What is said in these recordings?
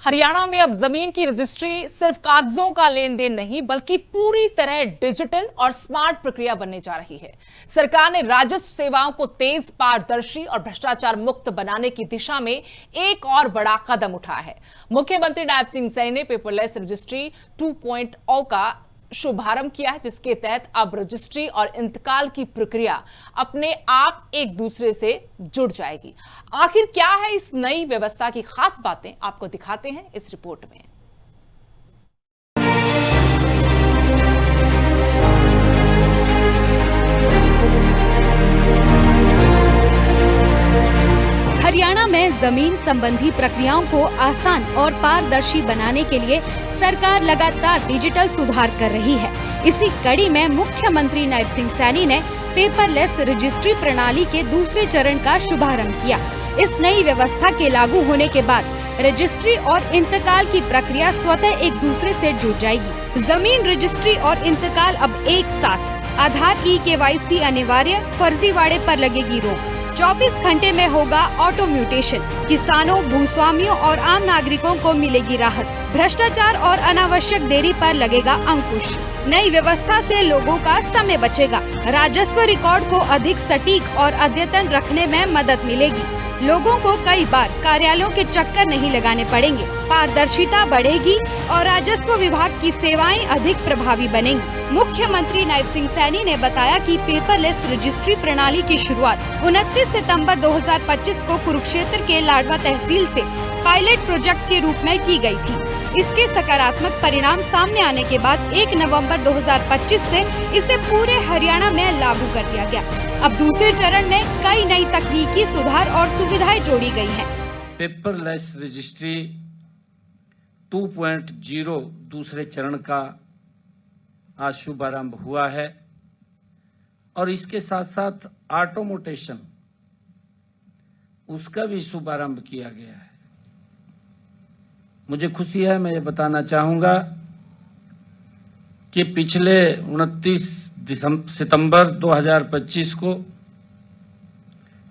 हरियाणा में अब जमीन की रजिस्ट्री सिर्फ कागजों का लेन देन नहीं बल्कि पूरी तरह डिजिटल और स्मार्ट प्रक्रिया बनने जा रही है। सरकार ने राजस्व सेवाओं को तेज, पारदर्शी और भ्रष्टाचार मुक्त बनाने की दिशा में एक और बड़ा कदम उठाया है। मुख्यमंत्री नायब सिंह सैनी ने पेपरलेस रजिस्ट्री 2.0 का शुभारंभ किया है, जिसके तहत अब रजिस्ट्री और इंतकाल की प्रक्रिया अपने आप एक दूसरे से जुड़ जाएगी। आखिर क्या है इस नई व्यवस्था की खास बातें, आपको दिखाते हैं इस रिपोर्ट में। हरियाणा में जमीन संबंधी प्रक्रियाओं को आसान और पारदर्शी बनाने के लिए सरकार लगातार डिजिटल सुधार कर रही है। इसी कड़ी में मुख्यमंत्री नायब सिंह सैनी ने पेपरलेस रजिस्ट्री प्रणाली के दूसरे चरण का शुभारंभ किया। इस नई व्यवस्था के लागू होने के बाद रजिस्ट्री और इंतकाल की प्रक्रिया स्वतः एक दूसरे से जुड़ जाएगी। जमीन रजिस्ट्री और इंतकाल अब एक साथ। आधार KYC अनिवार्य, फर्जीवाड़े पर लगेगी रोक। 24 घंटे में होगा ऑटो म्यूटेशन। किसानों, भूस्वामियों और आम नागरिकों को मिलेगी राहत। भ्रष्टाचार और अनावश्यक देरी पर लगेगा अंकुश। नई व्यवस्था से लोगों का समय बचेगा। राजस्व रिकॉर्ड को अधिक सटीक और अद्यतन रखने में मदद मिलेगी। लोगों को कई बार कार्यालयों के चक्कर नहीं लगाने पड़ेंगे। पारदर्शिता बढ़ेगी और राजस्व विभाग की सेवाएं अधिक प्रभावी बनेंगी। मुख्यमंत्री नायब सिंह सैनी ने बताया कि पेपरलेस रजिस्ट्री प्रणाली की शुरुआत 29 सितंबर 2025 को कुरुक्षेत्र के लाडवा तहसील से पायलट प्रोजेक्ट के रूप में की गई थी। इसके सकारात्मक परिणाम सामने आने के बाद 1 नवंबर 2025 से इसे पूरे हरियाणा में लागू कर दिया गया। अब दूसरे चरण में कई नई तकनीकी सुधार और सुविधाएं जोड़ी गई हैं। पेपरलेस रजिस्ट्री 2.0 दूसरे चरण का आज शुभारंभ हुआ है और इसके साथ साथ ऑटोमोटेशन उसका भी शुभारंभ किया गया है। मुझे खुशी है, मैं ये बताना चाहूंगा कि पिछले 29 सितंबर 2025 को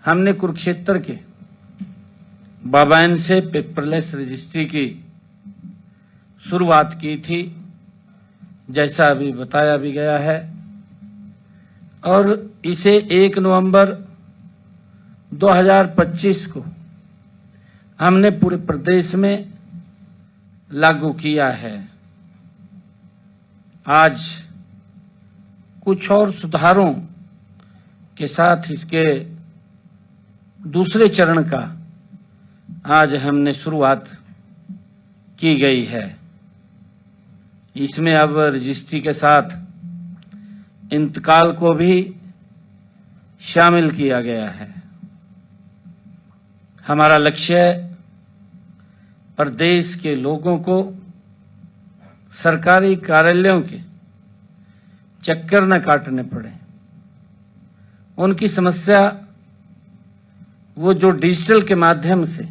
हमने कुरुक्षेत्र के बाबायन से पेपरलेस रजिस्ट्री की शुरुआत की थी, जैसा अभी बताया भी गया है, और इसे 1 नवंबर 2025 को हमने पूरे प्रदेश में लागू किया है। आज कुछ और सुधारों के साथ इसके दूसरे चरण का आज हमने शुरुआत की गई है। इसमें अब रजिस्ट्री के साथ इंतकाल को भी शामिल किया गया है। हमारा लक्ष्य प्रदेश के लोगों को सरकारी कार्यालयों के चक्कर न काटने पड़े। उनकी समस्या वो जो डिजिटल के माध्यम से,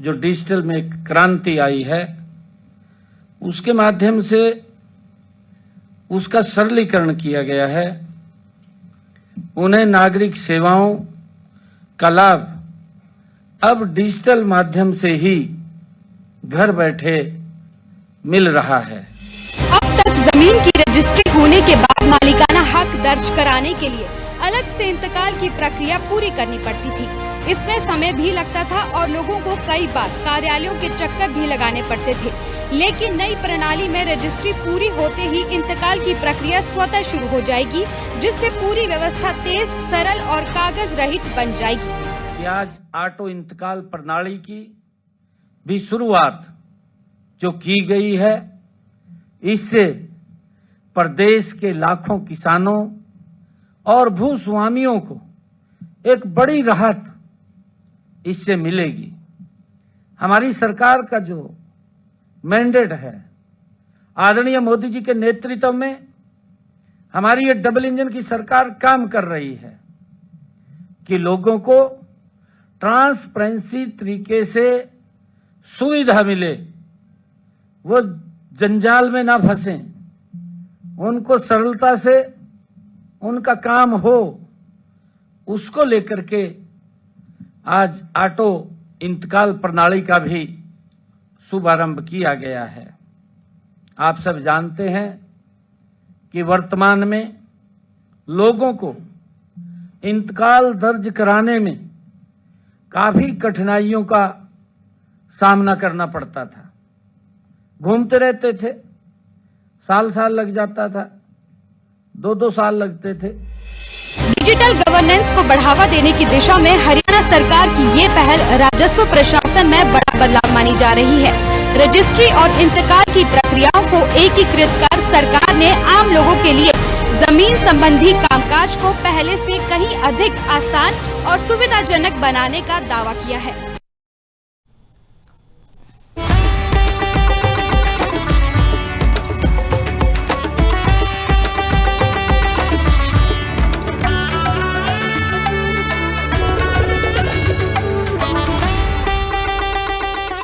जो डिजिटल में एक क्रांति आई है, उसके माध्यम से उसका सरलीकरण किया गया है। उन्हें नागरिक सेवाओं का लाभ अब डिजिटल माध्यम से ही घर बैठे मिल रहा है। अब तक जमीन की रजिस्ट्री होने के बाद मालिकाना हक दर्ज कराने के लिए अलग से इंतकाल की प्रक्रिया पूरी करनी पड़ती थी। इसमें समय भी लगता था और लोगों को कई बार कार्यालयों के चक्कर भी लगाने पड़ते थे। लेकिन नई प्रणाली में रजिस्ट्री पूरी होते ही इंतकाल की प्रक्रिया स्वतः शुरू हो जाएगी, जिससे पूरी व्यवस्था तेज, सरल और कागज रहित बन जाएगी। आज ऑटो इंतकाल प्रणाली की भी शुरुआत जो की गई है, इससे प्रदेश के लाखों किसानों और भूस्वामियों को एक बड़ी राहत इससे मिलेगी। हमारी सरकार का जो मैंडेट है, आदरणीय मोदी जी के नेतृत्व में हमारी ये डबल इंजन की सरकार काम कर रही है कि लोगों को ट्रांसपेरेंसी तरीके से सुविधा मिले, वो जंजाल में ना फंसें, उनको सरलता से उनका काम हो, उसको लेकर के आज ऑटो इंतकाल प्रणाली का भी शुभारंभ किया गया है। आप सब जानते हैं कि वर्तमान में लोगों को इंतकाल दर्ज कराने में काफी कठिनाइयों का सामना करना पड़ता था। घूमते रहते थे, साल साल लग जाता था, 2-2 साल लगते थे। डिजिटल गवर्नेंस को बढ़ावा देने की दिशा में हरियाणा सरकार की ये पहल राजस्व प्रशासन में बड़ा बदलाव मानी जा रही है। रजिस्ट्री और इंतकाल की प्रक्रियाओं को एकीकृत कर सरकार ने आम लोगों के लिए जमीन संबंधी कामकाज को पहले से कहीं अधिक आसान और सुविधाजनक बनाने का दावा किया है।